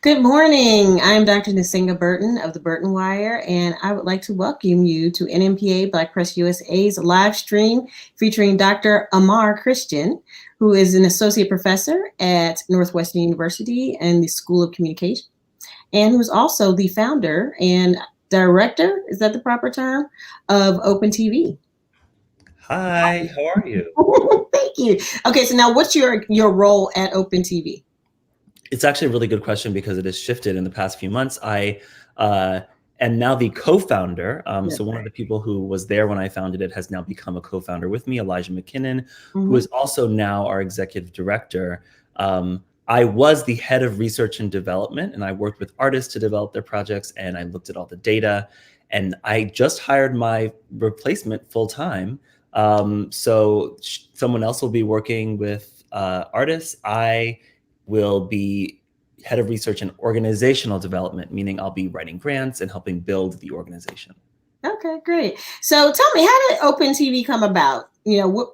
Good morning. I'm Dr. Nsenga Burton of the Burton Wire, and I would like to welcome you to Nnpa Black Press USA's live stream featuring Dr. Aymar Christian, who is an associate professor at Northwestern University and the School of Communication, and who is also the founder and director, is that the proper term, of OpenTV. Hi, how are you? Thank you. Okay, so now what's your role at OpenTV? It's actually a really good question because it has shifted in the past few months. I am now the co-founder. So one of the people who was there when I founded it has now become a co-founder with me, Elijah McKinnon, who is also now our executive director. I was the head of research and development, and I worked with artists to develop their projects, and I looked at all the data, and I just hired my replacement full time. So someone else will be working with artists. I will be head of research and organizational development, meaning I'll be writing grants and helping build the organization. Okay, great. So tell me, how did OpenTV come about?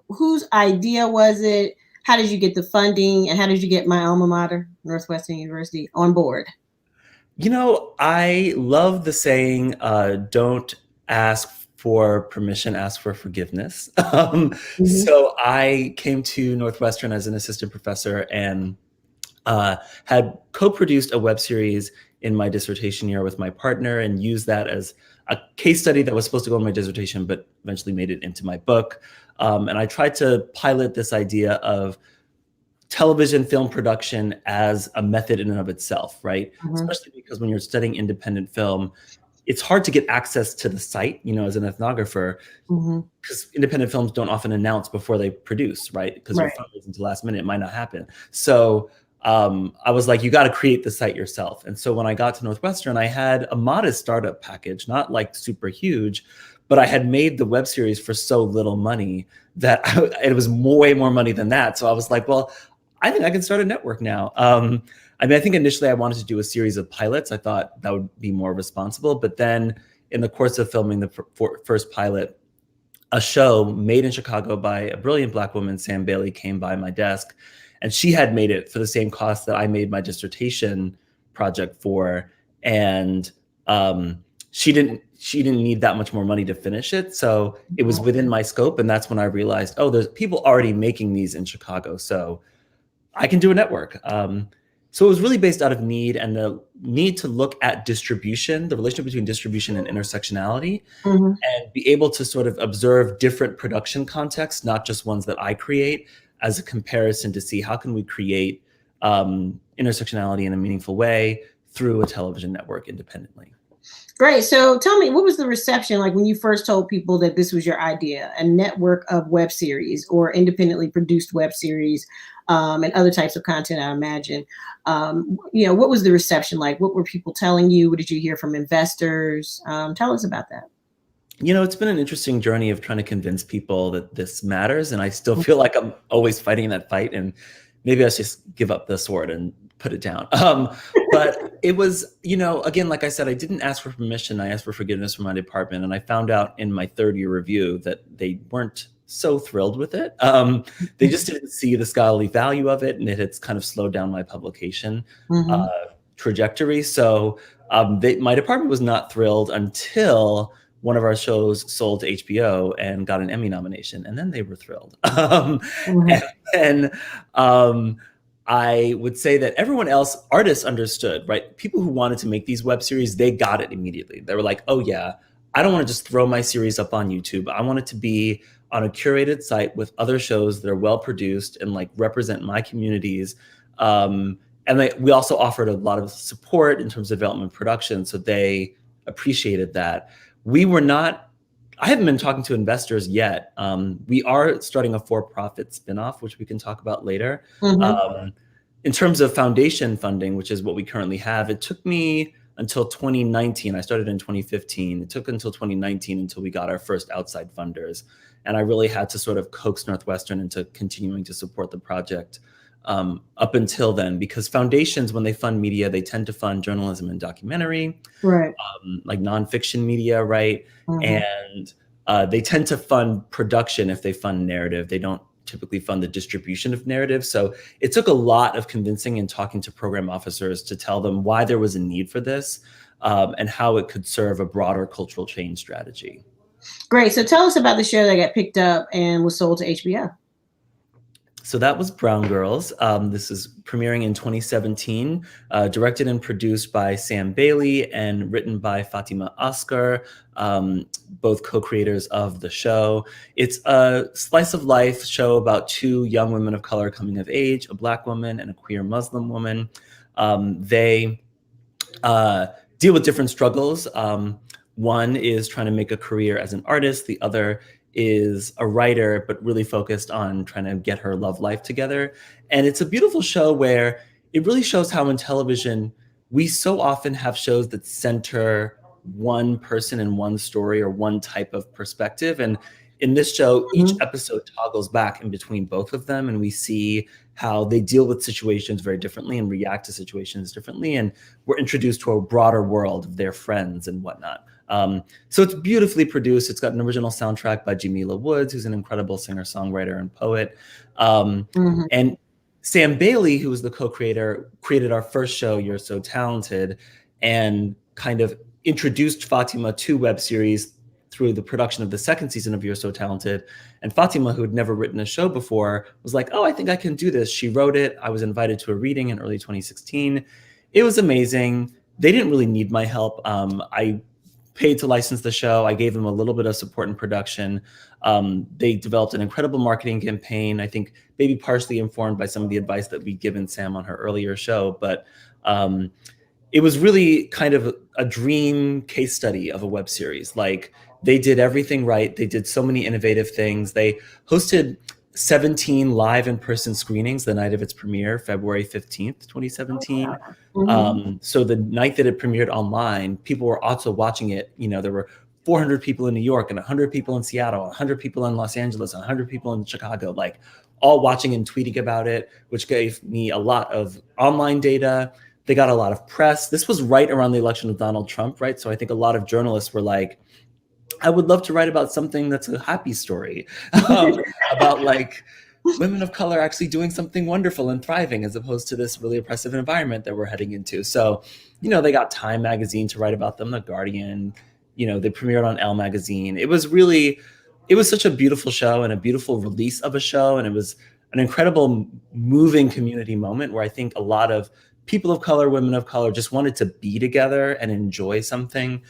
Whose idea was it? How did you get the funding? And how did you get my alma mater, Northwestern University, on board? I love the saying, don't ask for permission, ask for forgiveness. So I came to Northwestern as an assistant professor and had co-produced a web series in my dissertation year with my partner and used that as a case study that was supposed to go in my dissertation, but eventually made it into my book. And I tried to pilot this idea of television film production as a method in and of itself, right? Especially because when you're studying independent film, it's hard to get access to the site, as an ethnographer, because independent films don't often announce before they produce, right? Because your fundraising until last minute, it might not happen. So I was like, you got to create the site yourself. And so when I got to Northwestern, I had a modest startup package, not like super huge, but I had made the web series for so little money that it was way more money than that. So I was like, well, I think I can start a network now. I think initially I wanted to do a series of pilots. I thought that would be more responsible. But then in the course of filming the first pilot, a show made in Chicago by a brilliant Black woman, Sam Bailey, came by my desk. And she had made it for the same cost that I made my dissertation project for. And she didn't need that much more money to finish it. So it was within my scope. And that's when I realized, oh, there's people already making these in Chicago. So I can do a network. So it was really based out of need and the need to look at distribution, the relationship between distribution and intersectionality, and be able to sort of observe different production contexts, not just ones that I create, as a comparison to see how can we create intersectionality in a meaningful way through a television network independently. Great. So tell me, what was the reception like when you first told people that this was your idea, a network of web series or independently produced web series and other types of content, I imagine? What was the reception like? What were people telling you? What did you hear from investors? Tell us about that. It's been an interesting journey of trying to convince people that this matters. And I still feel like I'm always fighting that fight. And maybe I should just give up the sword and put it down. But it was, again, like I said, I didn't ask for permission. I asked for forgiveness from my department. And I found out in my third year review that they weren't so thrilled with it. They just didn't see the scholarly value of it. And it had kind of slowed down my publication trajectory. So my department was not thrilled until one of our shows sold to HBO and got an Emmy nomination, and then they were thrilled. And I would say that everyone else, artists understood, right? People who wanted to make these web series, they got it immediately. They were like, oh yeah, I don't want to just throw my series up on YouTube. I want it to be on a curated site with other shows that are well produced and like represent my communities. And we also offered a lot of support in terms of development production, so they appreciated that. I haven't been talking to investors yet. We are starting a for-profit spinoff, which we can talk about later. In terms of foundation funding, which is what we currently have, it took me until 2019. I started in 2015. It took until 2019 until we got our first outside funders. And I really had to sort of coax Northwestern into continuing to support the project up until then, because foundations, when they fund media, they tend to fund journalism and documentary, right? Like nonfiction media, right? And they tend to fund production if they fund narrative. They don't typically fund the distribution of narratives. So it took a lot of convincing and talking to program officers to tell them why there was a need for this, and how it could serve a broader cultural change strategy. Great. So tell us about the show that got picked up and was sold to HBO. So that was Brown Girls. This is premiering in 2017, directed and produced by Sam Bailey and written by Fatima Asghar, both co-creators of the show. It's a slice of life show about two young women of color coming of age, a Black woman and a queer Muslim woman. They deal with different struggles. One is trying to make a career as an artist. The other is a writer, but really focused on trying to get her love life together. And it's a beautiful show where it really shows how in television, we so often have shows that center one person and one story or one type of perspective. And in this show, each episode toggles back in between both of them, and we see how they deal with situations very differently and react to situations differently. And we're introduced to a broader world of their friends and whatnot. So it's beautifully produced. It's got an original soundtrack by Jamila Woods, who's an incredible singer-songwriter and poet. And Sam Bailey, who was the co-creator, created our first show, You're So Talented, and kind of introduced Fatima to web series through the production of the second season of You're So Talented. And Fatima, who had never written a show before, was like, oh, I think I can do this. She wrote it. I was invited to a reading in early 2016. It was amazing. They didn't really need my help. I paid to license the show. I gave them a little bit of support in production. They developed an incredible marketing campaign, I think maybe partially informed by some of the advice that we'd given Sam on her earlier show. But it was really kind of a dream case study of a web series. Like, they did everything right. They did so many innovative things. They hosted 17 live in-person screenings the night of its premiere, February 15th, 2017. So the night that it premiered online, people were also watching it. You know, there were 400 people in New York and 100 people in Seattle, 100 people in Los Angeles, 100 people in Chicago, like all watching and tweeting about it, which gave me a lot of online data. They got a lot of press. This was right around the election of Donald Trump, right? So I think a lot of journalists were like, I would love to write about something that's a happy story, about like women of color actually doing something wonderful and thriving, as opposed to this really oppressive environment that we're heading into. So, you know, they got Time magazine to write about them, The Guardian, you know, they premiered on Elle magazine. It was such a beautiful show and a beautiful release of a show. And it was an incredible moving community moment where I think a lot of people of color, women of color just wanted to be together and enjoy something.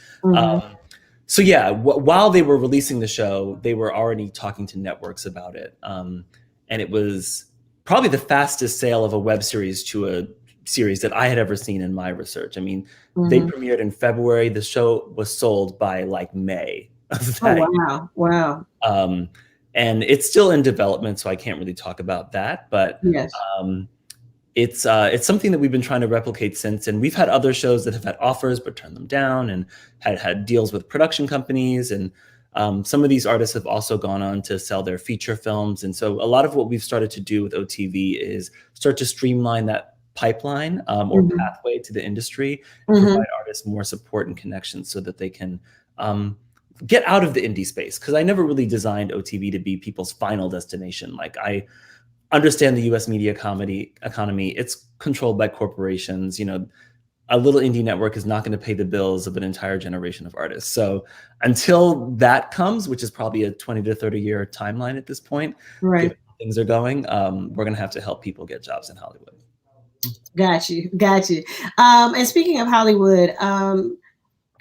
So yeah, while they were releasing the show, they were already talking to networks about it. And it was probably the fastest sale of a web series to a series that I had ever seen in my research. I mean, they premiered in February. The show was sold by like May of that year. Wow. And it's still in development, so I can't really talk about that. But yes. It's something that we've been trying to replicate since, and we've had other shows that have had offers but turned them down, and had deals with production companies, and some of these artists have also gone on to sell their feature films. And so a lot of what we've started to do with OTV is start to streamline that pipeline or pathway to the industry, and provide artists more support and connections so that they can get out of the indie space. Because I never really designed OTV to be people's final destination. Like, I understand the US media economy. It's controlled by corporations. You know, a little indie network is not going to pay the bills of an entire generation of artists. So until that comes, which is probably a 20 to 30 year timeline at this point, given how things are going, we're going to have to help people get jobs in Hollywood. Got you. And speaking of Hollywood, can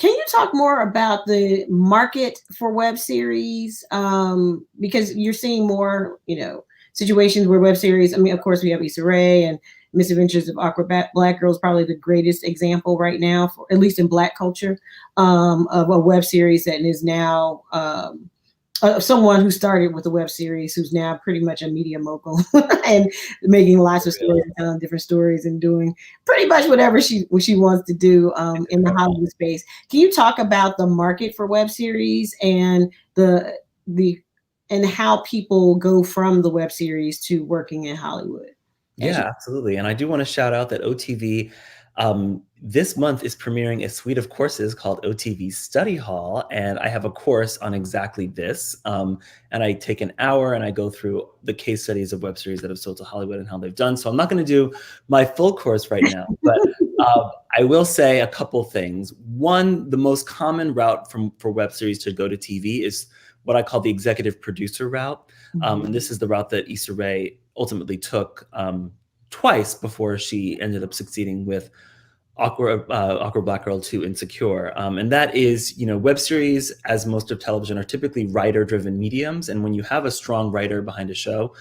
you talk more about the market for web series? Because you're seeing more, you know, situations where web series, I mean, of course, we have Issa Rae and Misadventures of Awkward Black Girls, probably the greatest example right now, for at least in Black culture, of a web series that is now someone who started with a web series who's now pretty much a media mogul and making lots of stories and telling different stories and doing pretty much whatever she wants to do in the Hollywood space. Can you talk about the market for web series and and how people go from the web series to working in Hollywood? Yeah, absolutely. And I do want to shout out that OTV This month is premiering a suite of courses called OTV Study Hall, and I have a course on exactly this. And I take an hour and I go through the case studies of web series that have sold to Hollywood and how they've done. So I'm not going to do my full course right now, but I will say a couple things. One, the most common route for web series to go to TV is what I call the executive producer route. And this is the route that Issa Rae ultimately took twice before she ended up succeeding with Awkward Black Girl 2 Insecure. And that is, web series, as most of television, are typically writer-driven mediums. And when you have a strong writer behind a show,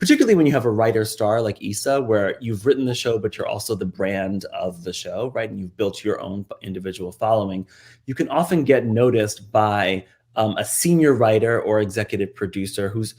particularly when you have a writer star like Issa, where you've written the show, but you're also the brand of the show, right? And you've built your own individual following, you can often get noticed by a senior writer or executive producer who's,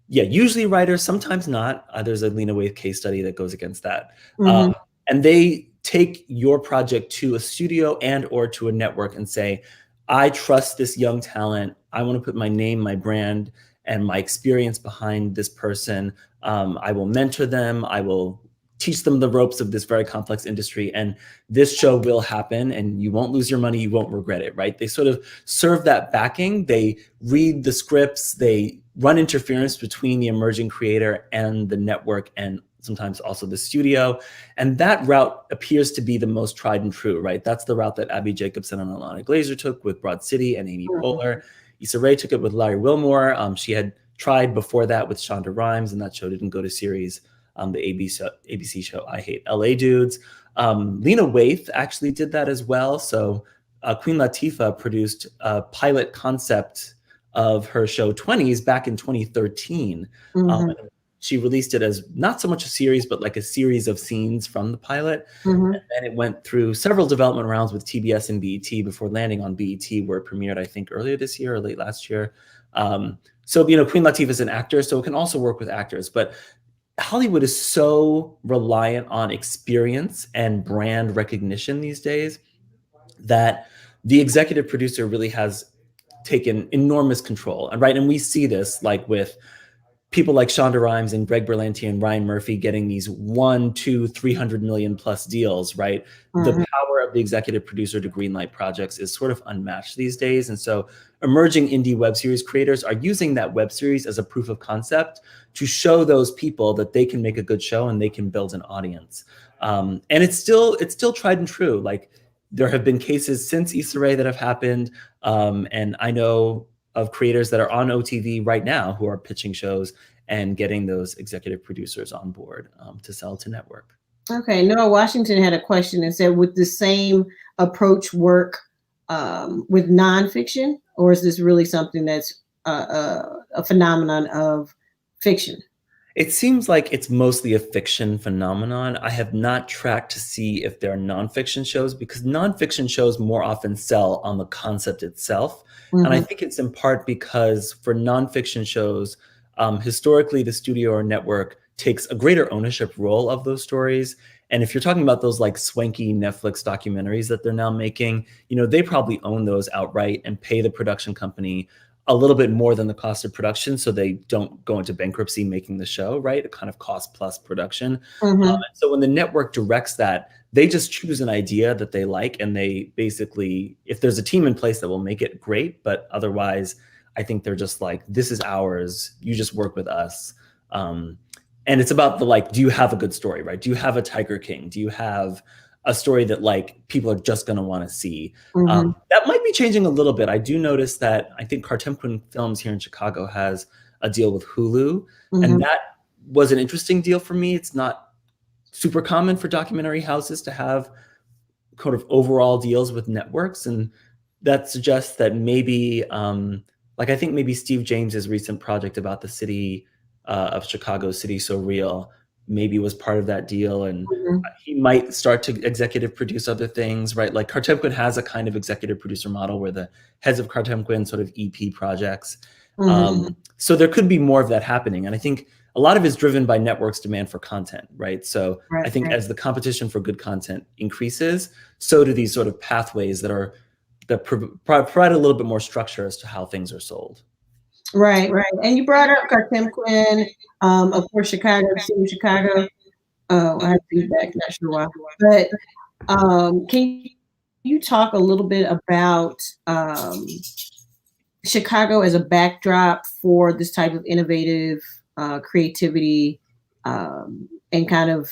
usually writer, sometimes not. There's a Lena Waithe case study that goes against that. And they take your project to a studio and or to a network and say, I trust this young talent. I want to put my name, my brand, and my experience behind this person. I will mentor them. I will teach them the ropes of this very complex industry. And this show will happen and you won't lose your money. You won't regret it, right? They sort of serve that backing. They read the scripts. They run interference between the emerging creator and the network and sometimes also the studio. And that route appears to be the most tried and true, right? That's the route that Abbi Jacobson and Ilana Glazer took with Broad City and Amy Poehler. Issa Rae took it with Larry Wilmore. She had tried before that with Shonda Rhimes, and that show didn't go to series. The ABC show I Hate LA Dudes. Lena Waithe actually did that as well. So Queen Latifah produced a pilot concept of her show 20s back in 2013. She released it as not so much a series, but like a series of scenes from the pilot. And then it went through several development rounds with TBS and BET before landing on BET, where it premiered, I think, earlier this year or late last year. So, Queen Latifah is an actor, so it can also work with actors. But Hollywood is so reliant on experience and brand recognition these days that the executive producer really has taken enormous control. And we see this like with people like Shonda Rhimes and Greg Berlanti and Ryan Murphy getting these 1, 2, 300 million plus deals, right? The power of the executive producer to greenlight projects is sort of unmatched these days. And so emerging indie web series creators are using that web series as a proof of concept to show those people that they can make a good show and they can build an audience. And it's still tried and true. Like there have been cases since Issa Rae that have happened. And I know of creators that are on OTV right now who are pitching shows and getting those executive producers on board to sell to network. Okay, Noah Washington had a question and said, would the same approach work with nonfiction, or is this really something that's a phenomenon of fiction? It seems like it's mostly a fiction phenomenon. I have not tracked to see if there are nonfiction shows, because nonfiction shows more often sell on the concept itself. And I think it's in part because for nonfiction shows, historically, the studio or network takes a greater ownership role of those stories. And if you're talking about those like swanky Netflix documentaries that they're now making, they probably own those outright and pay the production company a little bit more than the cost of production, so they don't go into bankruptcy making the show, right? A kind of cost plus production. And so when the network directs that, they just choose an idea that they like, and they basically, if there's a team in place that will make it, great. But otherwise, I think they're just like, this is ours. You just work with us. And it's about the do you have a good story, right? Do you have a Tiger King? Do you have a story that people are just going to want to see? That might be changing a little bit. I do notice that I think Cartemquin Films here in Chicago has a deal with Hulu, and that was an interesting deal for me. It's not super common for documentary houses to have kind of overall deals with networks, and that suggests that maybe, I think maybe Steve James's recent project about the city of Chicago, City So Real, maybe was part of that deal, and he might start to executive produce other things, right? Like Cartemquin has a kind of executive producer model where the heads of Cartemquin sort of EP projects. So there could be more of that happening. And I think a lot of it is driven by networks' demand for content, right? So I think as the competition for good content increases, so do these sort of pathways that provide a little bit more structure as to how things are sold. Right. And you brought up Cartemquin, of course, Chicago. I have feedback, not sure why. But Can you talk a little bit about Chicago as a backdrop for this type of innovative creativity and kind of,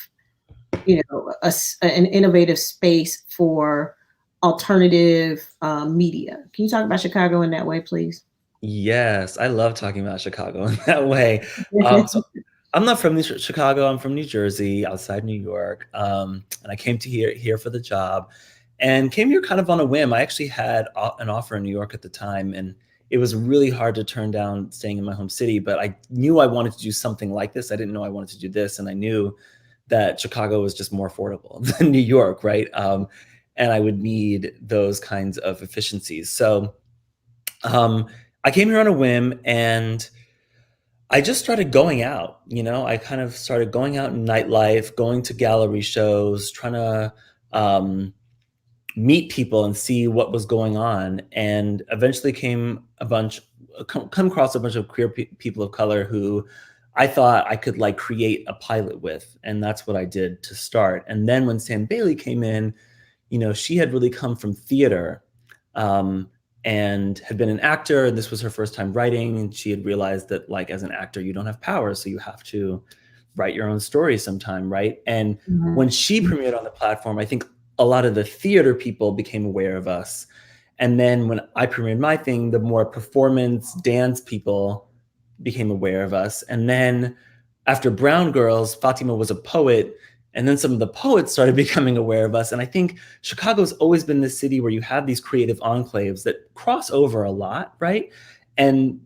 an innovative space for alternative media? Can you talk about Chicago in that way, please? Yes, I love talking about Chicago in that way. So I'm not from Chicago. I'm from New Jersey, outside New York, and I came to here for the job, and came here kind of on a whim. I actually had an offer in New York at the time, and it was really hard to turn down staying in my home city. But I knew I wanted to do something like this. I didn't know I wanted to do this, and I knew that Chicago was just more affordable than New York, right? And I would need those kinds of efficiencies. So I came here on a whim, and I just started going out. I kind of started going out in nightlife, going to gallery shows, trying to meet people and see what was going on. And eventually come across a bunch of queer people of color who I thought I could like create a pilot with. And that's what I did to start. And then when Sam Bailey came in, she had really come from theater. And had been an actor, and this was her first time writing, and she had realized that like as an actor you don't have power, so you have to write your own story sometime, right? And when she premiered on the platform, I think a lot of the theater people became aware of us. And then when I premiered my thing, the more performance dance people became aware of us. And then after Brown Girls, Fatima was a poet, and then some of the poets started becoming aware of us. And I think Chicago's always been this city where you have these creative enclaves that cross over a lot, right? And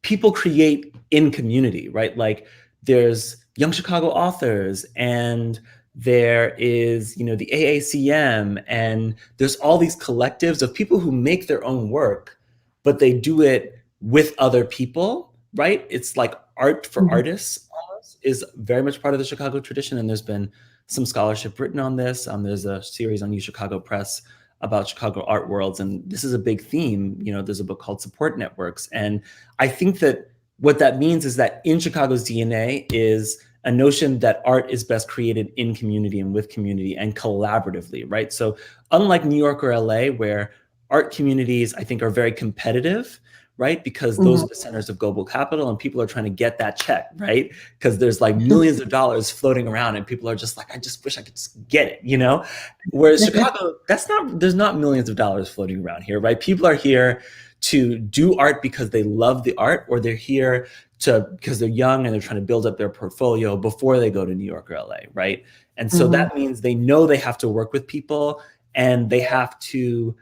people create in community, right? Like there's Young Chicago Authors, and there is, the AACM, and there's all these collectives of people who make their own work, but they do it with other people, right? It's like art for artists almost is very much part of the Chicago tradition. And there's been some scholarship written on this. There's a series on NYU Chicago Press about Chicago art worlds. And this is a big theme. There's a book called Support Networks. And I think that what that means is that in Chicago's DNA is a notion that art is best created in community and with community and collaboratively, right? So unlike New York or LA, where art communities, I think, are very competitive, right? Because those are the centers of global capital, and people are trying to get that check, right? Because there's like millions of dollars floating around, and people are just like, I just wish I could just get it, Whereas Chicago, there's not millions of dollars floating around here, right? People are here to do art because they love the art, or they're here because they're young and they're trying to build up their portfolio before they go to New York or LA, right? And so that means they know they have to work with people, and they have to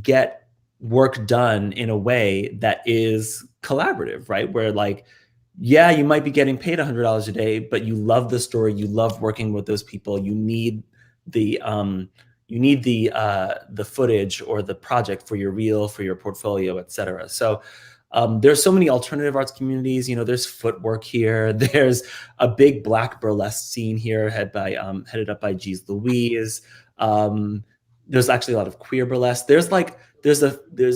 get work done in a way that is collaborative, right? Where like, yeah, you might be getting paid $100 a day, but you love the story, you love working with those people, you need the footage or the project for your reel, for your portfolio, et cetera. So there's so many alternative arts communities. There's Footwork here. There's a big Black burlesque scene here, headed up by Jeez Louise. There's actually a lot of queer burlesque. There's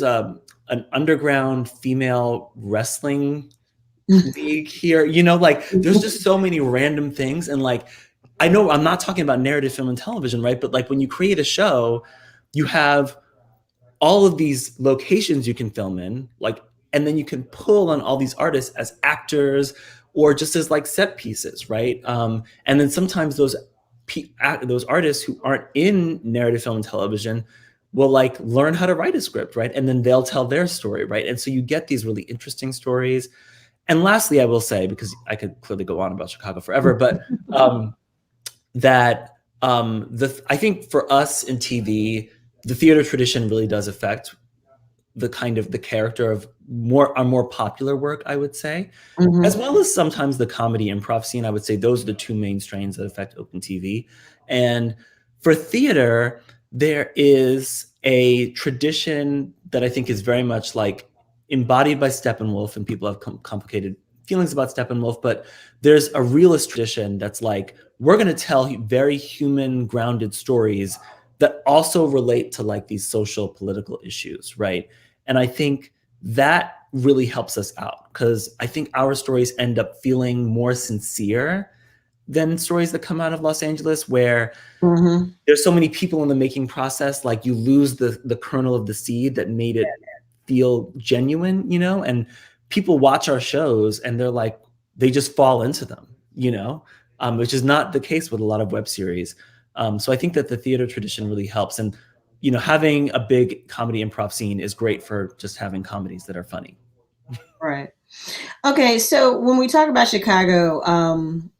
an underground female wrestling league here. There's just so many random things. And like, I know I'm not talking about narrative film and television, right? But like when you create a show, you have all of these locations you can film in, like, and then you can pull on all these artists as actors or just as like set pieces, right? And then sometimes those artists who aren't in narrative film and television will like learn how to write a script, right? And then they'll tell their story, right? And so you get these really interesting stories. And lastly, I will say, because I could clearly go on about Chicago forever, but I think for us in TV, the theater tradition really does affect the kind of the character of our more popular work, I would say, as well as sometimes the comedy improv scene. I would say those are the two main strains that affect OpenTV. And for theater, there is a tradition that I think is very much like embodied by Steppenwolf, and people have complicated feelings about Steppenwolf, but there's a realist tradition that's like, we're going to tell very human, grounded stories that also relate to like these social political issues, right? And I think that really helps us out, because I think our stories end up feeling more sincere than stories that come out of Los Angeles, where Mm-hmm. there's so many people in the making process, like you lose the kernel of the seed that made it feel genuine, you know? And people watch our shows and they're like, they just fall into them, you know? Which is not the case with a lot of web series. So I think that the theater tradition really helps. And, you know, having a big comedy improv scene is great for just having comedies that are funny. Right. Okay, so when we talk about Chicago,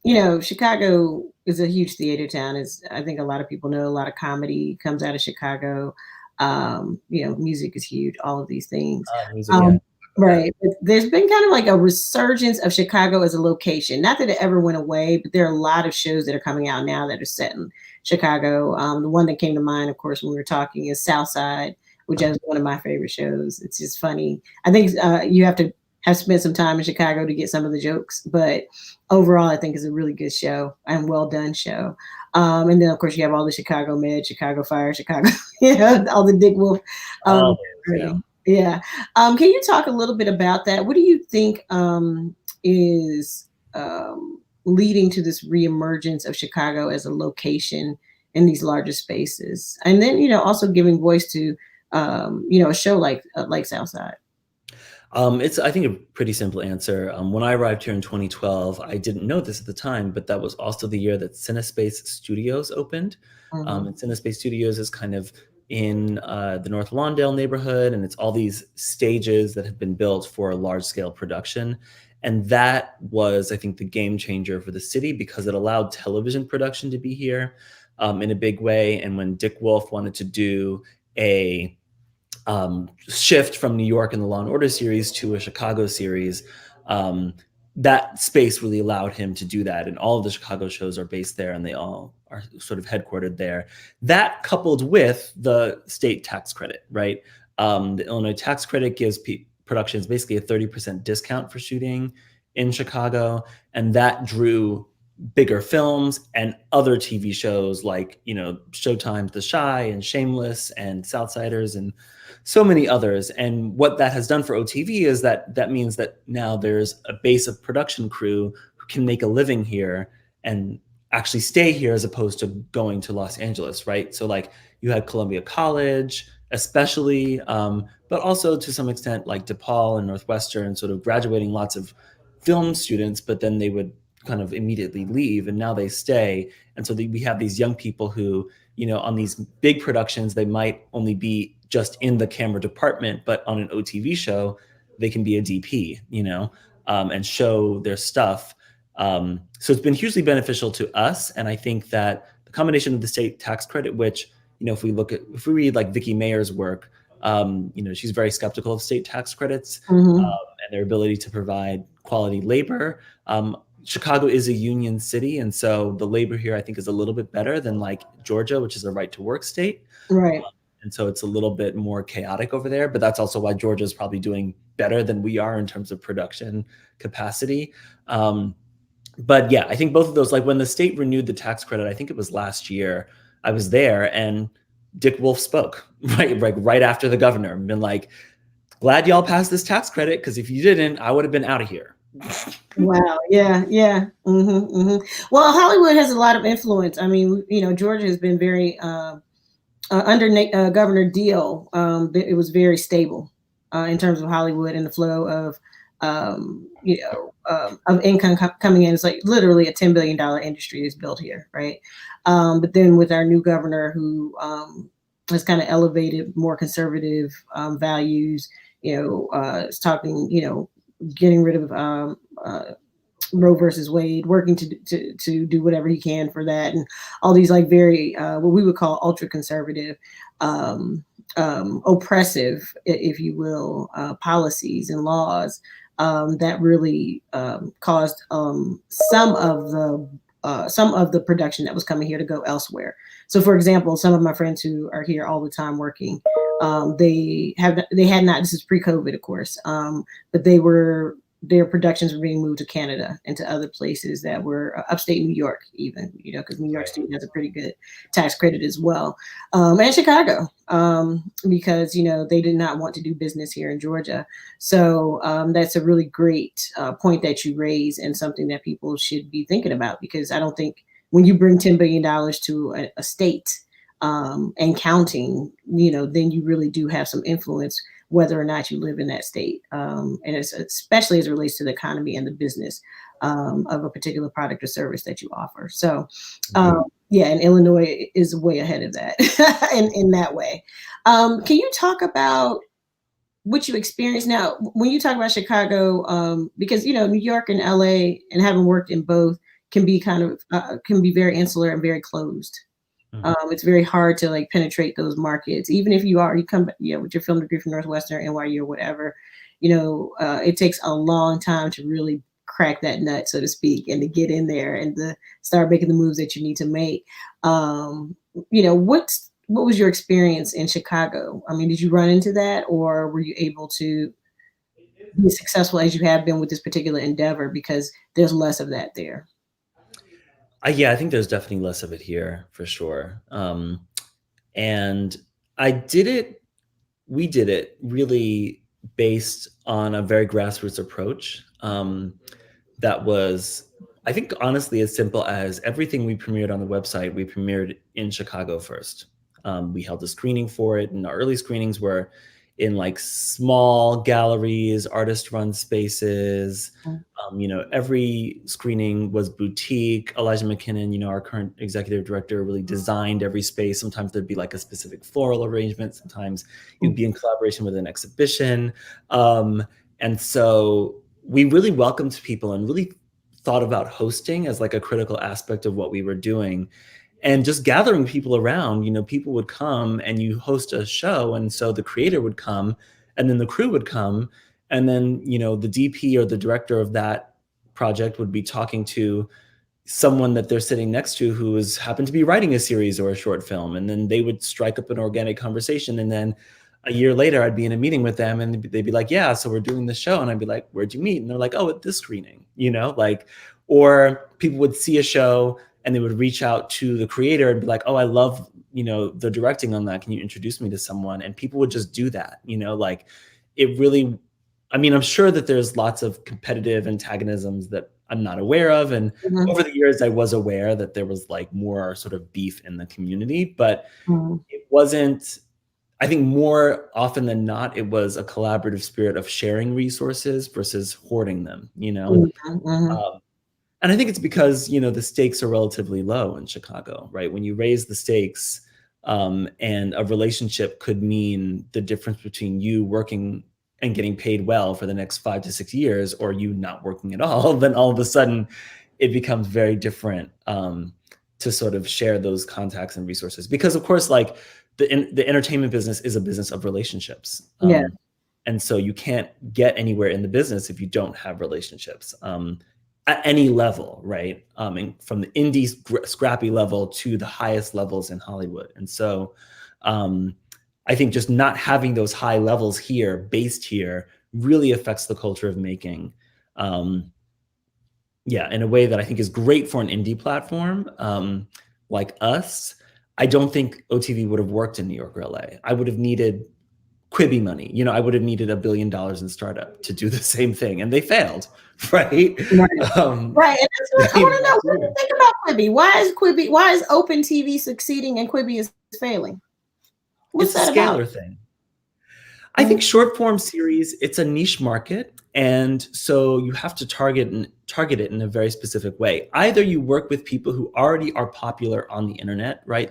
you know, Chicago is a huge theater town. As I think a lot of people know, a lot of comedy comes out of Chicago. You know, music is huge, all of these things. Music, yeah. Right. But there's been kind of like a resurgence of Chicago as a location. Not that it ever went away, but there are a lot of shows that are coming out now that are set in Chicago. The one that came to mind, of course, when we were talking is Southside, which is one of my favorite shows. It's just funny. I think you have spent some time in Chicago to get some of the jokes, but overall, I think it's a really good show and well done show. And then, of course, you have all the Chicago Med, Chicago Fire, Chicago, you know, all the Dick Wolf. Yeah. Yeah. Can you talk a little bit about that? What do you think is leading to this reemergence of Chicago as a location in these larger spaces? And then, you know, also giving voice to, you know, a show like Southside. It's, I think, a pretty simple answer. When I arrived here in 2012, I didn't know this at the time, but that was also the year that CineSpace Studios opened. Mm-hmm. And CineSpace Studios is kind of in the North Lawndale neighborhood, and it's all these stages that have been built for a large-scale production. And that was, I think, the game changer for the city because it allowed television production to be here in a big way. And when Dick Wolf wanted to do a shift from New York and the Law and Order series to a Chicago series, that space really allowed him to do that. And all of the Chicago shows are based there and they all are sort of headquartered there. That coupled with the state tax credit, right? The Illinois tax credit gives productions basically a 30% discount for shooting in Chicago. And that drew bigger films and other TV shows like, you know, Showtime's The Chi and Shameless and Southsiders and so many others. And what that has done for OTV is that means that now there's a base of production crew who can make a living here and actually stay here as opposed to going to Los Angeles, right? So like you had Columbia College, especially, but also to some extent like DePaul and Northwestern sort of graduating lots of film students, but then they would kind of immediately leave and now they stay. And so we have these young people who, you know, on these big productions, they might only be just in the camera department, but on an OTV show, they can be a DP, you know, and show their stuff. So it's been hugely beneficial to us. And I think that the combination of the state tax credit, which, you know, if we read like Vicky Mayer's work, you know, she's very skeptical of state tax credits and their ability to provide quality labor. Chicago is a union city. And so the labor here, I think, is a little bit better than like Georgia, which is a right to work state. Right. And so it's a little bit more chaotic over there, but that's also why Georgia is probably doing better than we are in terms of production capacity. But yeah, I think both of those, like when the state renewed the tax credit, I think it was last year, I was there and Dick Wolf spoke right after the governor and been like, glad y'all passed this tax credit because if you didn't, I would have been out of here. Wow. Yeah. Yeah. Well, Hollywood has a lot of influence. I mean, you know, Georgia has been very under Governor Deal. It was very stable in terms of Hollywood and the flow of of income coming in. It's like literally a $10 billion industry is built here, right? But then with our new governor who has kind of elevated more conservative values, you know, is talking, you know, getting rid of Roe versus Wade, working to do whatever he can for that, and all these like very what we would call ultra conservative, oppressive, if you will, policies and laws that really caused some of the production that was coming here to go elsewhere. So, for example, some of my friends who are here all the time working, they had not. This is pre-COVID, of course, but they were their productions were being moved to Canada and to other places that were upstate New York, even, because New York State has a pretty good tax credit as well. And Chicago, because, they did not want to do business here in Georgia. So that's a really great point that you raise, and something that people should be thinking about, because I don't think when you bring $10 billion to a state and counting, then you really do have some influence whether or not you live in that state. And it's especially as it relates to the economy and the business of a particular product or service that you offer. So yeah, and Illinois is way ahead of that in that way. Can you talk about what you experience now when you talk about Chicago? Because, New York and LA, and having worked in both, can be can be very insular and very closed. It's very hard to penetrate those markets, even if you come with your film degree from Northwestern, NYU, or whatever. It takes a long time to really crack that nut, so to speak, and to get in there and to start making the moves that you need to make. What was your experience in Chicago? I mean, did you run into that, or were you able to be as successful as you have been with this particular endeavor because there's less of that there? Yeah, I think there's definitely less of it here for sure. And we did it really based on a very grassroots approach. That was, I think, honestly, as simple as everything we premiered on the website, we premiered in Chicago first. We held a screening for it, and the early screenings were in small galleries, artist-run spaces. Every screening was boutique. Elijah McKinnon, our current executive director, really designed every space. Sometimes there'd be a specific floral arrangement. Sometimes it'd be in collaboration with an exhibition. And so we really welcomed people and really thought about hosting as a critical aspect of what we were doing. And just gathering people around, people would come and you host a show. And so the creator would come, and then the crew would come. And then, the DP or the director of that project would be talking to someone that they're sitting next to who happened to be writing a series or a short film. And then they would strike up an organic conversation. And then a year later, I'd be in a meeting with them and they'd be like, yeah, so we're doing this show. And I'd be like, where'd you meet? And they're like, oh, at this screening, or people would see a show and they would reach out to the creator and be like, oh, I love, the directing on that. Can you introduce me to someone? And people would just do that, it really, I'm sure that there's lots of competitive antagonisms that I'm not aware of. And over the years, I was aware that there was more sort of beef in the community, but it wasn't, I think more often than not, it was a collaborative spirit of sharing resources versus hoarding them, and I think it's because, the stakes are relatively low in Chicago, right? When you raise the stakes, and a relationship could mean the difference between you working and getting paid well for the next 5 to 6 years, or you not working at all, then all of a sudden it becomes very different to sort of share those contacts and resources. Because of course, the entertainment business is a business of relationships. And so you can't get anywhere in the business if you don't have relationships. At any level, right? And from the indie scrappy level to the highest levels in Hollywood. And so I think just not having those high levels here, based here, really affects the culture of making. In a way that I think is great for an indie platform like us. I don't think OTV would have worked in New York or LA. I would have needed Quibi money. I would have needed $1 billion in startup to do the same thing, and they failed, right? Right. Right. And that's what I want to know. What do you think about Quibi? Why is OpenTV succeeding and Quibi is failing? What's it's that a scalar about? thing. I think short form series, it's a niche market. And so you have to target it in a very specific way. Either you work with people who already are popular on the internet, right?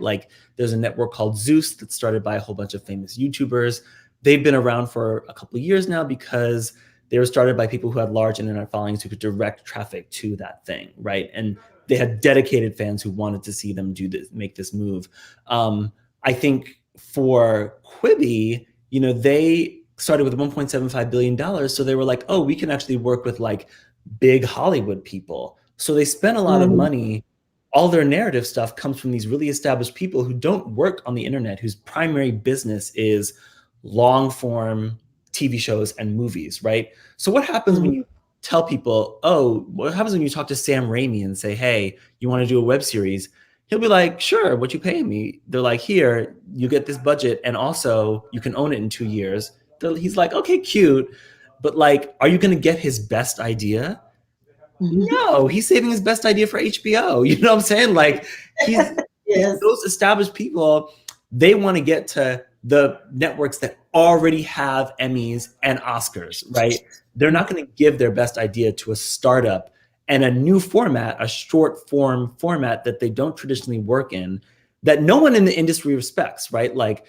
There's a network called Zeus that's started by a whole bunch of famous YouTubers. They've been around for a couple of years now because they were started by people who had large internet followings who could direct traffic to that thing, right? And they had dedicated fans who wanted to see them make this move. I think for Quibi, they started with $1.75 billion. So they were like, oh, we can actually work with big Hollywood people. So they spent a lot of money. All their narrative stuff comes from these really established people who don't work on the internet, whose primary business is long form TV shows and movies, right? So what happens when you tell people, oh, what happens when you talk to Sam Raimi and say, hey, you want to do a web series? He'll be like, sure, what you paying me? They're like, here, you get this budget, and also you can own it in 2 years. He's like, okay, cute. But like, are you going to get his best idea? No, he's saving his best idea for HBO. You know what I'm saying? Like, those established people, they want to get to the networks that already have Emmys and Oscars, right? They're not going to give their best idea to a startup and a new format, a short form format that they don't traditionally work in, that no one in the industry respects, right? Like,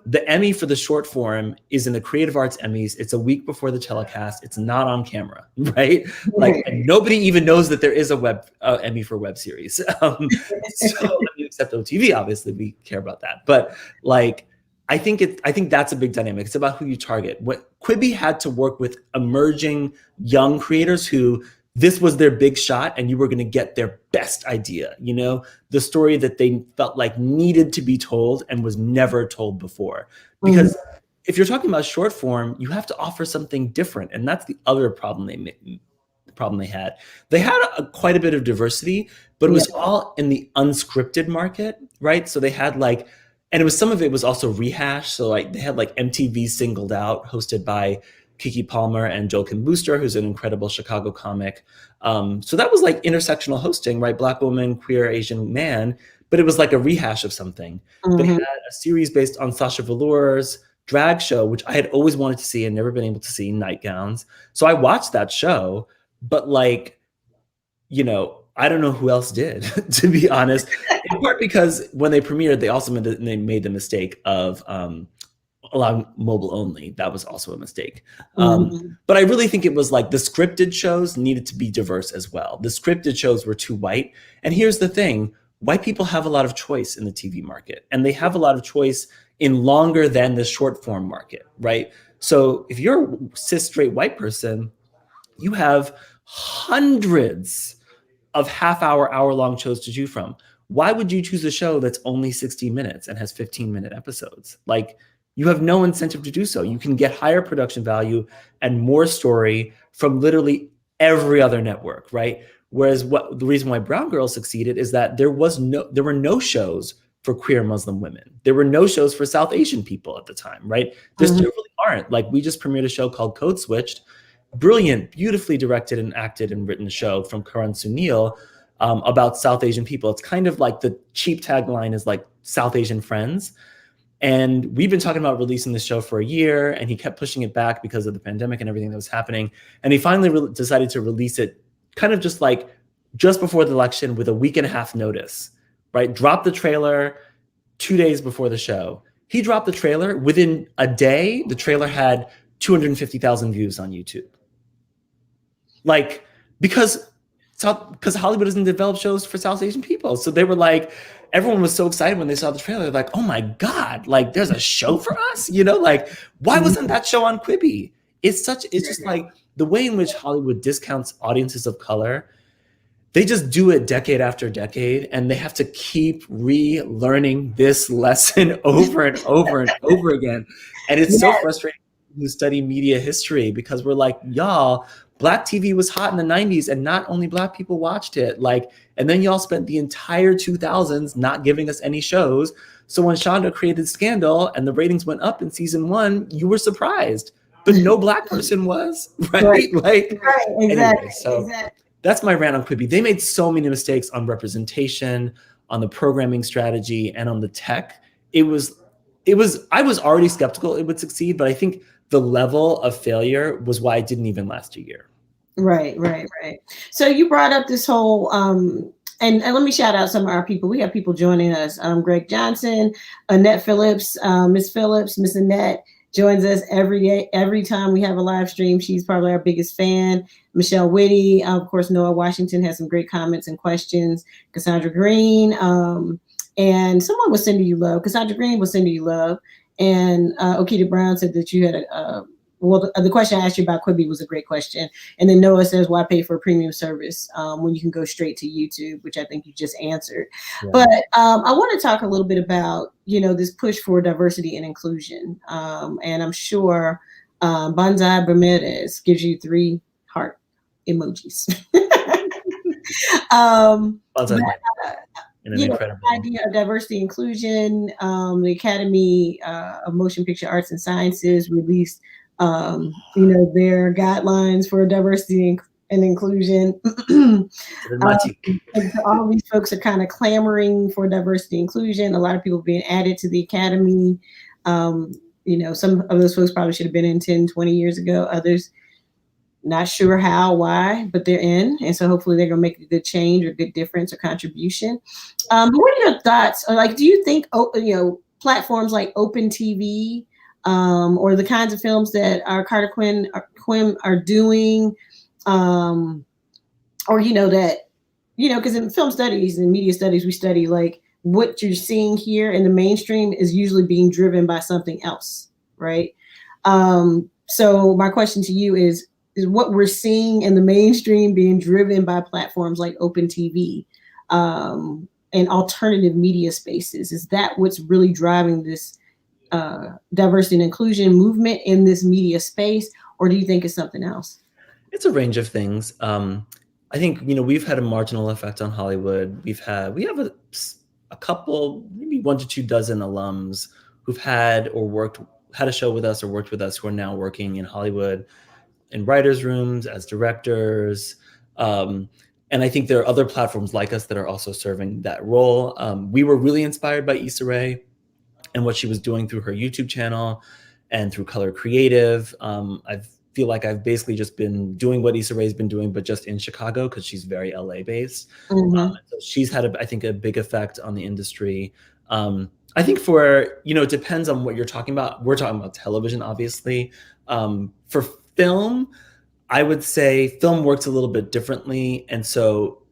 the Emmy for the short form is in the Creative Arts Emmys. It's a week before the telecast. It's not on camera, right? Like, nobody even knows that there is a Emmy for web series. Except OTV, obviously, we care about that. But like, I think that's a big dynamic. It's about who you target. What Quibi had to work with emerging young creators who this was their big shot, and you were going to get their best idea, the story that they felt like needed to be told and was never told before. Because if you're talking about short form, you have to offer something different. And that's the other problem they had. They had quite a bit of diversity, but it was all in the unscripted market, right? So they had and some of it was also rehashed. So like they had MTV Singled Out, hosted by Kiki Palmer and Joel Kim Booster, who's an incredible Chicago comic. So that was like intersectional hosting, right? Black woman, queer, Asian man, but it was like a rehash of something. They had a series based on Sasha Velour's drag show, which I had always wanted to see and never been able to see, Nightgowns. So I watched that show, but I don't know who else did, to be honest, in part because when they premiered, they made the mistake of allowing mobile only. That was also a mistake. But I really think it was like the scripted shows needed to be diverse as well. The scripted shows were too white. And here's the thing, white people have a lot of choice in the TV market, and they have a lot of choice in longer than the short form market, right? So if you're a cis straight white person, you have hundreds of hour-long shows to choose from. Why would you choose a show that's only 60 minutes and has 15-minute episodes? Like, you have no incentive to do so. You can get higher production value and more story from literally every other network, right? Whereas the reason why Brown Girl succeeded is that there were no shows for queer Muslim women. There were no shows for South Asian people at the time, right? There still really aren't. Like, we just premiered a show called Code Switched, brilliant, beautifully directed and acted and written show from Karan Sunil about South Asian people. It's kind of like the cheap tagline is like South Asian friends. And we've been talking about releasing the show for a year, and he kept pushing it back because of the pandemic and everything that was happening. And he finally decided to release it kind of just before the election with a week and a half notice, right? Dropped the trailer 2 days before the show. He dropped the trailer. Within a day, the trailer had 250,000 views on YouTube. Because Hollywood doesn't develop shows for South Asian people. So they were like, everyone was so excited when they saw the trailer. They're like, oh my God, there's a show for us? Why wasn't that show on Quibi? It's just like the way in which Hollywood discounts audiences of color. They just do it decade after decade, and they have to keep relearning this lesson over and over and over again. And it's so frustrating to study media history, because we're like, y'all, Black TV was hot in the 90s, and not only Black people watched it. And then y'all spent the entire 2000s not giving us any shows. So when Shonda created Scandal and the ratings went up in season 1, you were surprised, but no Black person was, right? Exactly. Anyway, so that's my rant on Quibi. They made so many mistakes on representation, on the programming strategy, and on the tech. I was already skeptical it would succeed, but I think the level of failure was why it didn't even last a year. Right. So you brought up this whole, and let me shout out some of our people. We have people joining us. Greg Johnson, Annette Phillips, Miss Annette joins us every time we have a live stream. She's probably our biggest fan. Michelle Whitty, of course, Noah Washington has some great comments and questions. Cassandra Green, and someone was sending you love. Cassandra Green was sending you love. And Okita Brown said that you had the question I asked you about Quibi was a great question. And then Noah says, why pay for a premium service when you can go straight to YouTube, which I think you just answered. Yeah. But I want to talk a little bit about, this push for diversity and inclusion. And I'm sure Banzai Bermudez gives you 3 heart emojis. um, Sounds but, like in an incredible the idea of diversity inclusion, the Academy of Motion Picture Arts and Sciences released, their guidelines for diversity and inclusion. And so all these folks are kind of clamoring for diversity inclusion. A lot of people being added to the Academy. Some of those folks probably should have been in 10, 20 years ago. Others, not sure how, why, but they're in. And so hopefully they're going to make a good change or good difference or contribution. But what are your thoughts? Like, do you think, platforms like OpenTV or the kinds of films that our Carter Quinn are doing, because in film studies and media studies, we study like what you're seeing here in the mainstream is usually being driven by something else, right? So my question to you is what we're seeing in the mainstream being driven by platforms like OpenTV and alternative media spaces? Is that what's really driving this diversity and inclusion movement in this media space, or do you think it's something else? It's a range of things. I think, we've had a marginal effect on Hollywood. We have a couple, maybe 1 to 2 dozen alums who've had a show with us or worked with us who are now working in Hollywood in writers' rooms as directors. And I think there are other platforms like us that are also serving that role. We were really inspired by Issa Rae and what she was doing through her YouTube channel and through Color Creative. I feel like I've basically just been doing what Issa Rae's been doing, but just in Chicago because she's very LA based. So she's had, I think, a big effect on the industry. I think it depends on what you're talking about. We're talking about television, obviously. For film, I would say film works a little bit differently. And so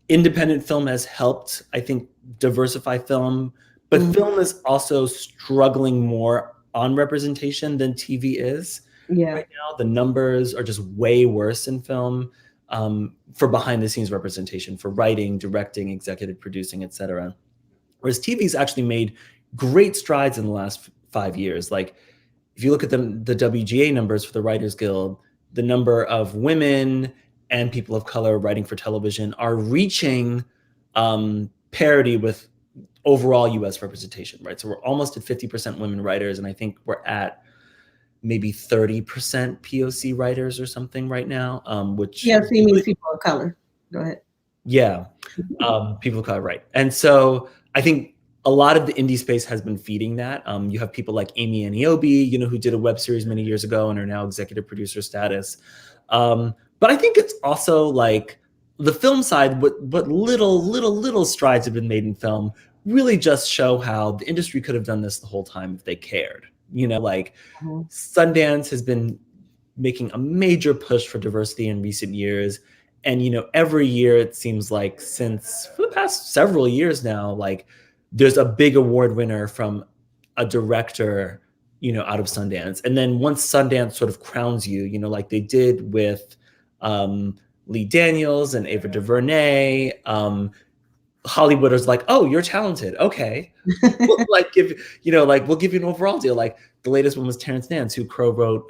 independent film has helped, I think, diversify film, but film is also struggling more on representation than TV is. Yeah. Right now, the numbers are just way worse in film for behind the scenes representation, for writing, directing, executive producing, et cetera. Whereas TV's actually made great strides in the last 5 years. Like if you look at the WGA numbers for the Writers Guild, the number of women and people of color writing for television are reaching parity with overall US representation, right? So we're almost at 50% women writers, and I think we're at maybe 30% POC writers or something right now, which... POC means people of color. Go ahead. Yeah, people of color, right. And so I think a lot of the indie space has been feeding that. You have people like Amy Aniobi, who did a web series many years ago and are now executive producer status. But I think it's also like the film side, what little strides have been made in film really just show how the industry could have done this the whole time if they cared. Sundance has been making a major push for diversity in recent years. And, every year it seems like for the past several years now, like there's a big award winner from a director, out of Sundance. And then once Sundance sort of crowns you, like they did with Lee Daniels and Ava DuVernay, Hollywood is like, oh, you're talented. Okay. We'll give you an overall deal. Like the latest one was Terrence Nance, who co-wrote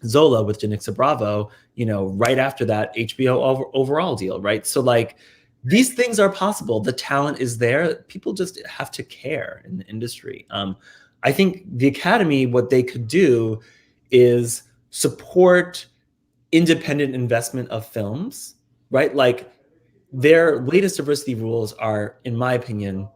Zola with Janixa Bravo, right after that HBO overall deal, right? So like these things are possible. The talent is there. People just have to care in the industry. I think the Academy, what they could do is support independent investment of films, right? Like their latest diversity rules are, in my opinion,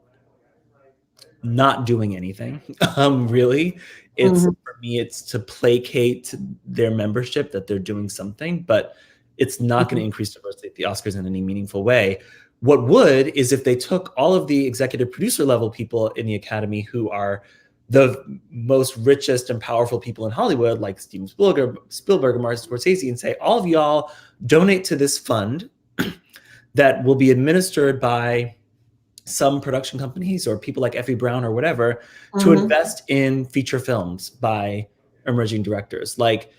not doing anything. Really, for me, it's to placate their membership that they're doing something, but it's not going to increase diversity at the Oscars in any meaningful way. What would is if they took all of the executive producer level people in the Academy who are the most richest and powerful people in Hollywood, like Steven Spielberg and Martin Scorsese, and say, all of y'all donate to this fund that will be administered by some production companies or people like Effie Brown or whatever to invest in feature films by emerging directors. Like,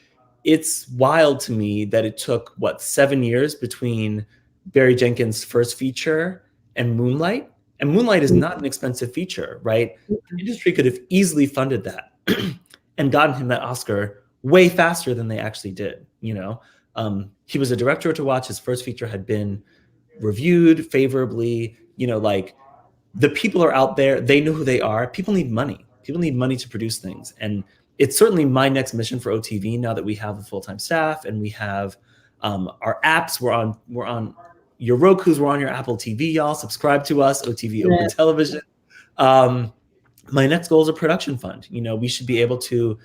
it's wild to me that it took, 7 years between Barry Jenkins' first feature and Moonlight. And Moonlight is not an expensive feature, right? The industry could have easily funded that and gotten him that Oscar way faster than they actually did, He was a director to watch. His first feature had been reviewed favorably. Like, the people are out there. They know who they are. People need money. People need money to produce things. And it's certainly my next mission for OTV now that we have a full-time staff and we have our apps. We're on your Roku's. We're on your Apple TV, y'all. Subscribe to us, OTV Open Television. My next goal is a production fund. We should be able to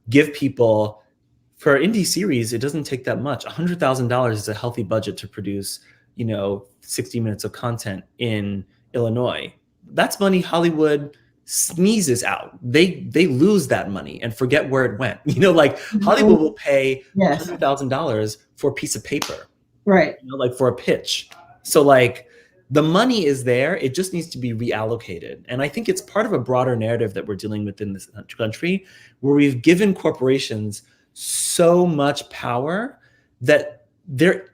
give people, for indie series, it doesn't take that much. $100,000 is a healthy budget to produce, 60 minutes of content in Illinois. That's money Hollywood sneezes out. They lose that money and forget where it went. Like Hollywood will pay $100,000 for a piece of paper, right? Like for a pitch. So like the money is there. It just needs to be reallocated. And I think it's part of a broader narrative that we're dealing with in this country, where we've given corporations so much power that they're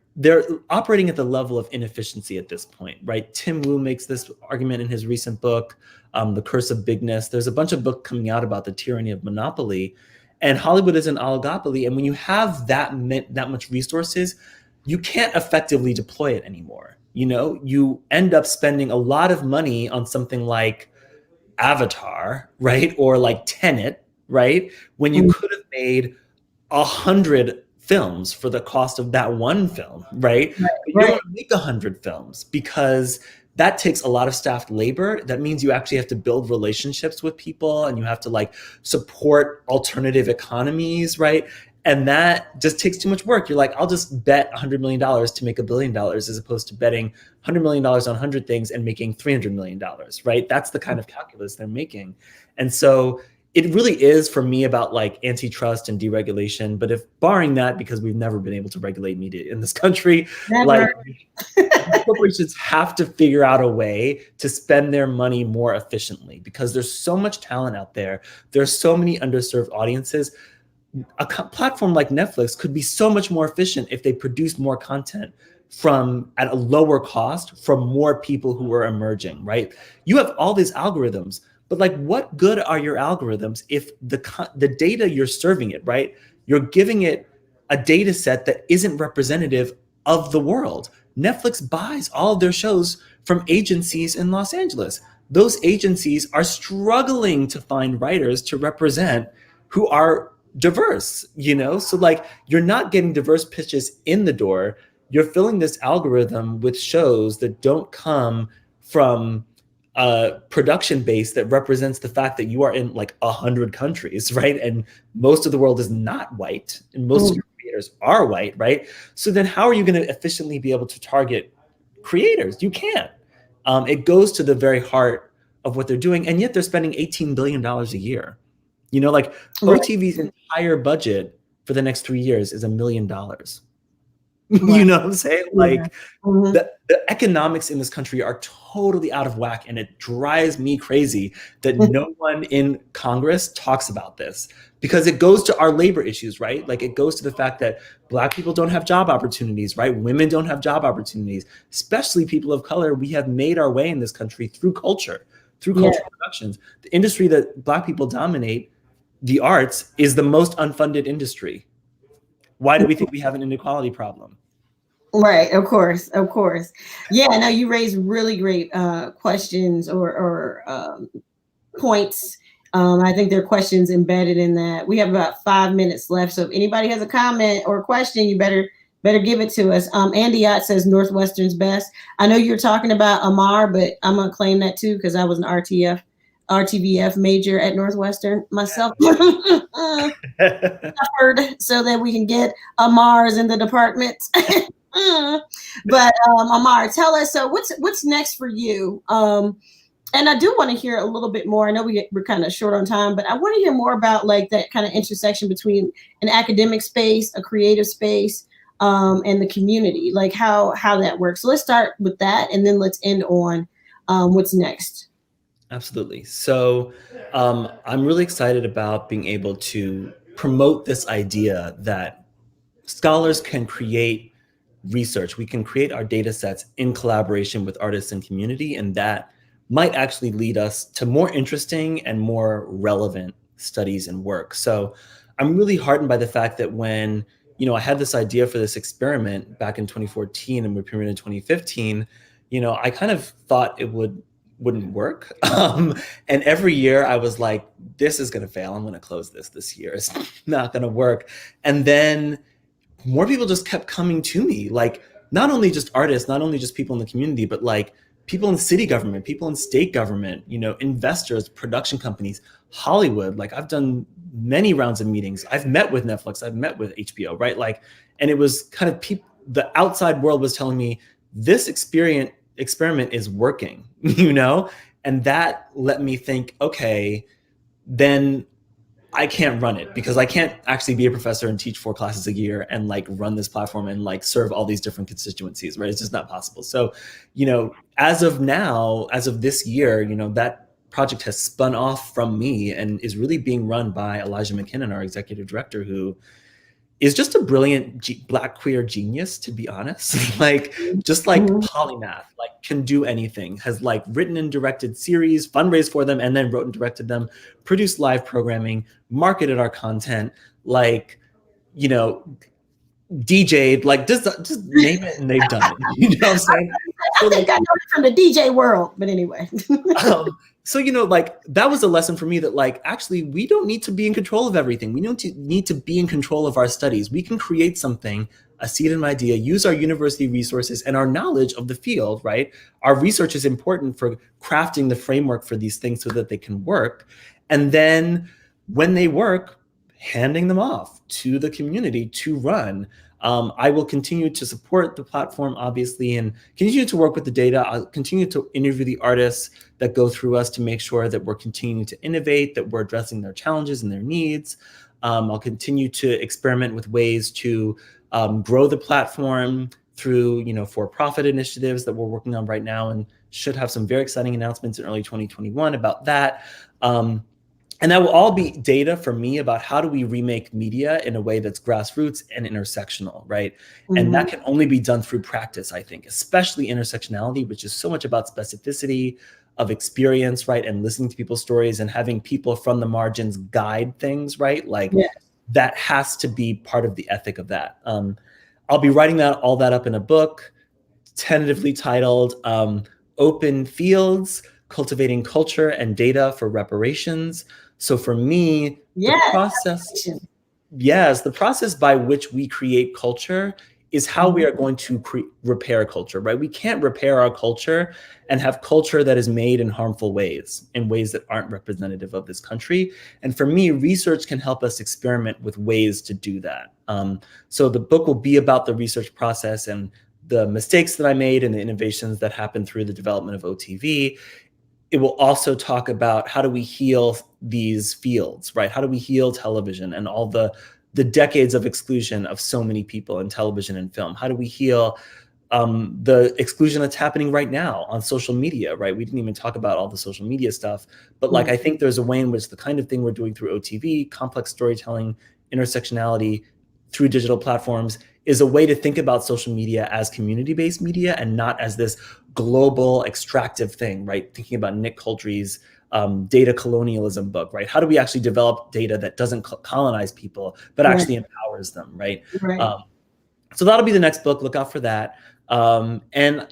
operating at the level of inefficiency at this point, right? Tim Wu makes this argument in his recent book, The Curse of Bigness. There's a bunch of books coming out about the tyranny of monopoly, and Hollywood is an oligopoly. And when you have that much resources, you can't effectively deploy it anymore. You end up spending a lot of money on something like Avatar, right? Or like Tenet, right? When you could have made 100 films for the cost of that one film, right? You don't want to make 100 films because that takes a lot of staff labor. That means you actually have to build relationships with people and you have to like support alternative economies, right? And that just takes too much work. You're like, I'll just bet $100 million to make $1 billion as opposed to betting $100 million on 100 things and making $300 million, right? That's the kind of calculus they're making. And so it really is for me about like antitrust and deregulation. But if barring that, because we've never been able to regulate media in this country, like corporations have to figure out a way to spend their money more efficiently because there's so much talent out there. There's so many underserved audiences. A platform like Netflix could be so much more efficient if they produced more content at a lower cost from more people who are emerging, right? You have all these algorithms, but like, what good are your algorithms if the data you're serving it, right? You're giving it a data set that isn't representative of the world. Netflix buys all of their shows from agencies in Los Angeles. Those agencies are struggling to find writers to represent who are diverse, So like, you're not getting diverse pitches in the door. You're filling this algorithm with shows that don't come from a production base that represents the fact that you are in like 100 countries, right? And most of the world is not white and most of your creators are white, right? So then how are you going to efficiently be able to target creators? You can't. It goes to the very heart of what they're doing. And yet they're spending $18 billion a year. Like OTV's entire budget for the next 3 years is $1 million. You know what I'm saying? Like the economics in this country are totally out of whack, and it drives me crazy that no one in Congress talks about this because it goes to our labor issues, right? Like it goes to the fact that Black people don't have job opportunities, right? Women don't have job opportunities, especially people of color. We have made our way in this country through culture, through cultural productions. The industry that Black people dominate, the arts, is the most unfunded industry. Why do we think we have an inequality problem? Right, of course. Yeah, no, you raised really great questions or points. I think there are questions embedded in that. We have about 5 minutes left, so if anybody has a comment or a question, you better give it to us. Andy Yacht says Northwestern's best. I know you're talking about Aymar, but I'm gonna claim that too because I was an RTVF major at Northwestern myself. So that we can get Aymars in the departments. But Aymar, tell us, so what's next for you? And I do want to hear a little bit more. I know we're kind of short on time, but I want to hear more about like that kind of intersection between an academic space, a creative space, and the community, like how that works. So let's start with that, and then let's end on what's next. Absolutely. So I'm really excited about being able to promote this idea that scholars can create research. We can create our data sets in collaboration with artists and community, and that might actually lead us to more interesting and more relevant studies and work. So I'm really heartened by the fact that when I had this idea for this experiment back in 2014 and we premiered in 2015, I kind of thought it wouldn't work. And every year I was like, this is going to fail. I'm going to close this year. It's not going to work. And then more people just kept coming to me, like not only just artists, not only just people in the community, but like people in city government, people in state government, investors, production companies, Hollywood. Like I've done many rounds of meetings. I've met with Netflix, I've met with HBO, right? Like, and it was kind of the outside world was telling me this experiment is working, and that let me think, okay, then I can't run it because I can't actually be a professor and teach 4 classes a year and like run this platform and like serve all these different constituencies, right? It's just not possible. So, as of now, as of this year, that project has spun off from me and is really being run by Elijah McKinnon, our executive director, who is just a brilliant Black queer genius, to be honest. Like, just like polymath, like can do anything, has like written and directed series, fundraised for them, and then wrote and directed them, produced live programming, marketed our content, like, DJ'd, like just name it and they've done it. You know what I'm saying? I think I know it from the DJ world, but anyway. So, like that was a lesson for me that like, actually, we don't need to be in control of everything. We don't need to be in control of our studies. We can create something, a seed and an idea, use our university resources and our knowledge of the field, right? Our research is important for crafting the framework for these things so that they can work. And then when they work, handing them off to the community to run. I will continue to support the platform, obviously, and continue to work with the data. I'll continue to interview the artists that go through us to make sure that we're continuing to innovate, that we're addressing their challenges and their needs. I'll continue to experiment with ways to grow the platform through, for-profit initiatives that we're working on right now, and should have some very exciting announcements in early 2021 about that. And that will all be data for me about how do we remake media in a way that's grassroots and intersectional, right? And that can only be done through practice, I think, especially intersectionality, which is so much about specificity of experience, right? And listening to people's stories and having people from the margins guide things, right? Like that has to be part of the ethic of that. I'll be writing all that up in a book, tentatively titled Open Fields, Cultivating Culture and Data for Reparations. So for me, the process by which we create culture is how we are going to repair culture, right? We can't repair our culture and have culture that is made in harmful ways, in ways that aren't representative of this country. And for me, research can help us experiment with ways to do that. So the book will be about the research process and the mistakes that I made and the innovations that happened through the development of OTV. It will also talk about how do we heal these fields, right? How do we heal television and all the decades of exclusion of so many people in television and film? How do we heal the exclusion that's happening right now on social media, right? We didn't even talk about all the social media stuff, but like, I think there's a way in which the kind of thing we're doing through OTV, complex storytelling, intersectionality through digital platforms is a way to think about social media as community-based media and not as this global extractive thing, right? Thinking about Nick Coltry's data colonialism book, right? How do we actually develop data that doesn't colonize people, but actually empowers them, right? So that'll be the next book. Look out for that. And,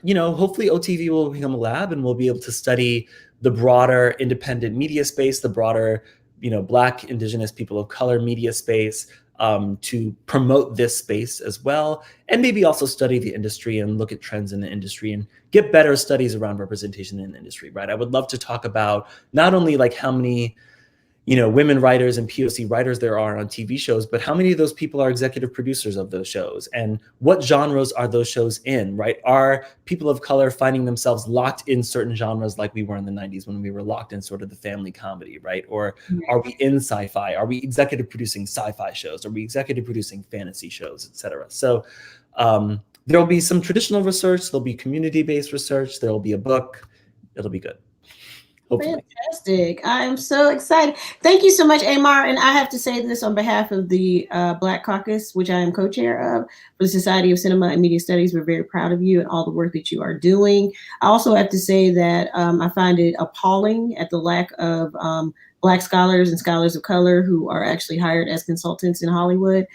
hopefully OTV will become a lab and we'll be able to study the broader independent media space, the broader, Black, Indigenous, people of color media space, to promote this space as well, and maybe also study the industry and look at trends in the industry and get better studies around representation in the industry, right? I would love to talk about not only like how many, women writers and POC writers there are on TV shows, but how many of those people are executive producers of those shows and what genres are those shows in, right? Are people of color finding themselves locked in certain genres like we were in the 90s when we were locked in sort of the family comedy, right? Or are we in sci-fi? Are we executive producing sci-fi shows? Are we executive producing fantasy shows, et cetera? So there'll be some traditional research, there'll be community-based research, there'll be a book, it'll be good. Hopefully. Fantastic. I am so excited. Thank you so much, Aymar. And I have to say this on behalf of the Black Caucus, which I am co-chair of, for the Society of Cinema and Media Studies. We're very proud of you and all the work that you are doing. I also have to say that I find it appalling at the lack of Black scholars and scholars of color who are actually hired as consultants in Hollywood.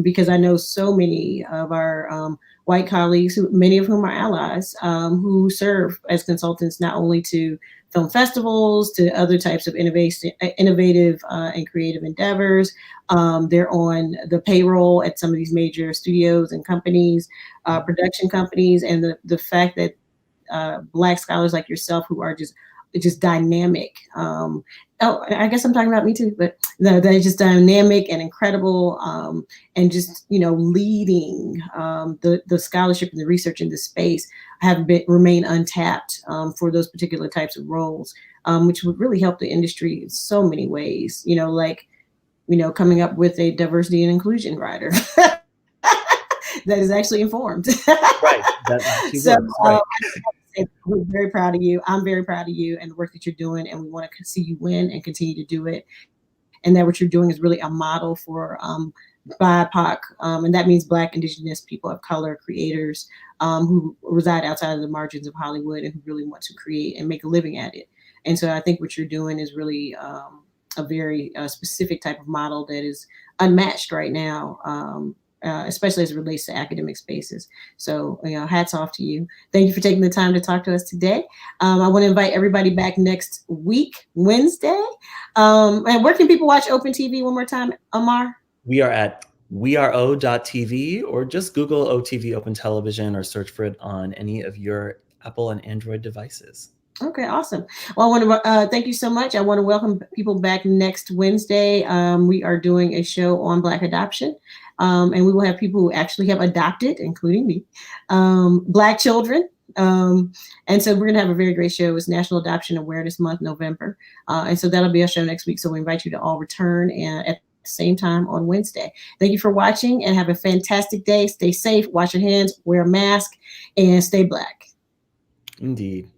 because I know so many of our white colleagues, many of whom are allies, who serve as consultants not only to film festivals, to other types of innovative and creative endeavors. They're on the payroll at some of these major studios and companies, production companies, and the fact that Black scholars like yourself who are just dynamic. I guess I'm talking about me too, but no, they're just dynamic and incredible, and just leading the scholarship and the research in this space have remain untapped for those particular types of roles, which would really help the industry in so many ways. Coming up with a diversity and inclusion rider that is actually informed. Right. That actually works. Right. We're very proud of you. I'm very proud of you and the work that you're doing, and we want to see you win and continue to do it. And that what you're doing is really a model for BIPOC, and that means Black, Indigenous, people of color, creators who reside outside of the margins of Hollywood and who really want to create and make a living at it. And so I think what you're doing is really a very specific type of model that is unmatched right now. Especially as it relates to academic spaces. So, hats off to you. Thank you for taking the time to talk to us today. I want to invite everybody back next week, Wednesday. And where can people watch OpenTV one more time, Aymar? We are at wearo.tv, or just Google OTV Open Television, or search for it on any of your Apple and Android devices. Okay, awesome. Well, I want to thank you so much. I want to welcome people back next Wednesday. We are doing a show on Black adoption, and we will have people who actually have adopted, including me, Black children. And so we're going to have a very great show. It's National Adoption Awareness Month, November. And so that'll be our show next week. So we invite you to all return at the same time on Wednesday. Thank you for watching and have a fantastic day. Stay safe, wash your hands, wear a mask, and stay Black. Indeed.